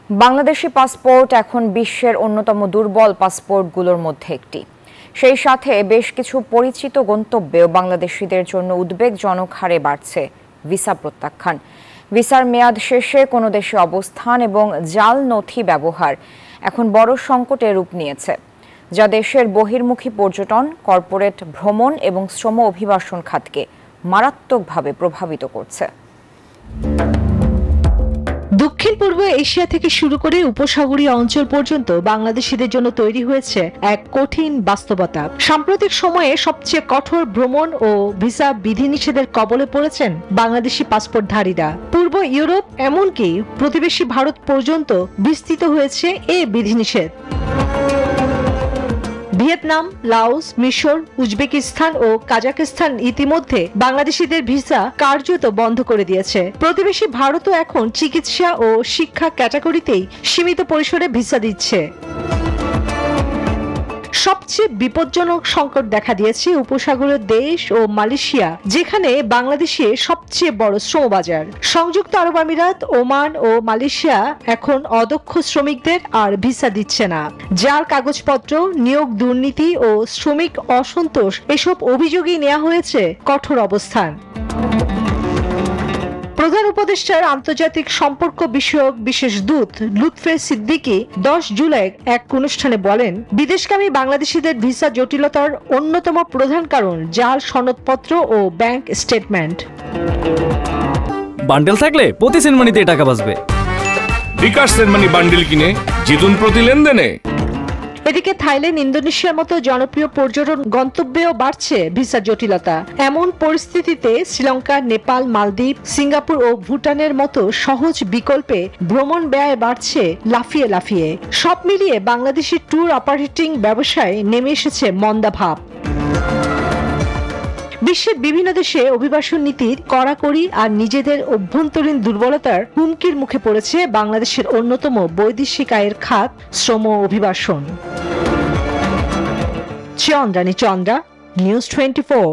Bangladeshi passport এখন বিশ্বের অন্যতম দুর্বল পাসপোর্টগুলোর মধ্যে একটি। সেই সাথে বেশ কিছু পরিচিত গন্তব্যেও বাংলাদেশিদের জন্য উদ্বেগজনক হারে বাড়ছে ভিসা প্রত্যাখ্যান। ভিসার মেয়াদ শেষে কোনো দেশে অবস্থান এবং জাল নথি ব্যবহার এখন বড় সংকটে রূপ নিয়েছে, যা দেশের বহির্মুখী পর্যটন, কর্পোরেট ভ্রমণ এবং শ্রম অভিবাসন খাতকে মারাত্মকভাবে প্রভাবিত করছে। দক্ষিণ পূর্ব এশিয়া থেকে শুরু করে উপসাগরীয় অঞ্চল পর্যন্ত বাংলাদেশিদের জন্য তৈরি হয়েছে এক কঠিন বাস্তবতা। সাম্প্রতিক সময়ে সবচেয়ে কঠোর ভ্রমণ ও ভিসা বিধিনিষেধের কবলে পড়েছেন বাংলাদেশি পাসপোর্টধারীরা। পূর্ব ইউরোপ এমনকি প্রতিবেশী ভারত পর্যন্ত বিস্তৃত হয়েছে এ বিধিনিষেধ। ভিয়েতনাম, লাওস, মিশর, উজবেকিস্তান ও কাজাখস্তান ইতিমধ্যে বাংলাদেশিদের ভিসা কার্যত বন্ধ করে দিয়েছে। প্রতিবেশী ভারতও এখন চিকিৎসা ও শিক্ষা ক্যাটাগরিতেই সীমিত পরিসরে ভিসা দিচ্ছে। সবচেয়ে বিপজ্জনক সংকট দেখা দিয়েছে উপসাগরীয় দেশ ও মালয়েশিয়া, যেখানে বাংলাদেশে সবচেয়ে বড় শ্রমবাজার। সংযুক্ত আরব আমিরাত, ওমান ও মালয়েশিয়া এখন অদক্ষ শ্রমিকদের আর ভিসা দিচ্ছে না। জাল কাগজপত্র, নিয়োগ দুর্নীতি ও শ্রমিক অসন্তোষ এসব অভিযোগই নেওয়া হয়েছে কঠোর অবস্থান। প্রধান উপদেষ্টার আন্তর্জাতিক সম্পর্ক বিষয়ক বিশেষ দূত লুৎফে সিদ্দিকী 10 জুলাই এক অনুষ্ঠানে বলেন, বিদেশগামী বাংলাদেশিদের ভিসা জটিলতার অন্যতম প্রধান কারণ জাল সনদপত্র ও ব্যাংক স্টেটমেন্ট। বান্ডেল থাকলে প্রতি সেনমানিতে টাকা বাঁচবে। বিকাশ সেনমানি বান্ডেল কিনে জিতুন প্রতি লেনদেনে। এদিকে থাইল্যান্ড, ইন্দোনেশিয়ার মতো জনপ্রিয় পর্যটন গন্তব্যেও বাড়ছে ভিসা জটিলতা। এমন পরিস্থিতিতে শ্রীলঙ্কা, নেপাল, মালদ্বীপ, সিঙ্গাপুর ও ভুটানের মতো সহজ বিকল্পে ভ্রমণ ব্যয় বাড়ছে লাফিয়ে লাফিয়ে। সব মিলিয়ে বাংলাদেশি ট্যুর অপারেটিং ব্যবসায় নেমে এসেছে মন্দাভাব। বিশ্বের বিভিন্ন দেশে অভিবাসন নীতির কড়াকড়ি আর নিজেদের অভ্যন্তরীণ দুর্বলতার হুমকির মুখে পড়েছে বাংলাদেশের অন্যতম বৈদেশিক আয়ের খাত শ্রম অভিবাসন। চন্দ্রানী চন্দ্রা, নিউজ 24।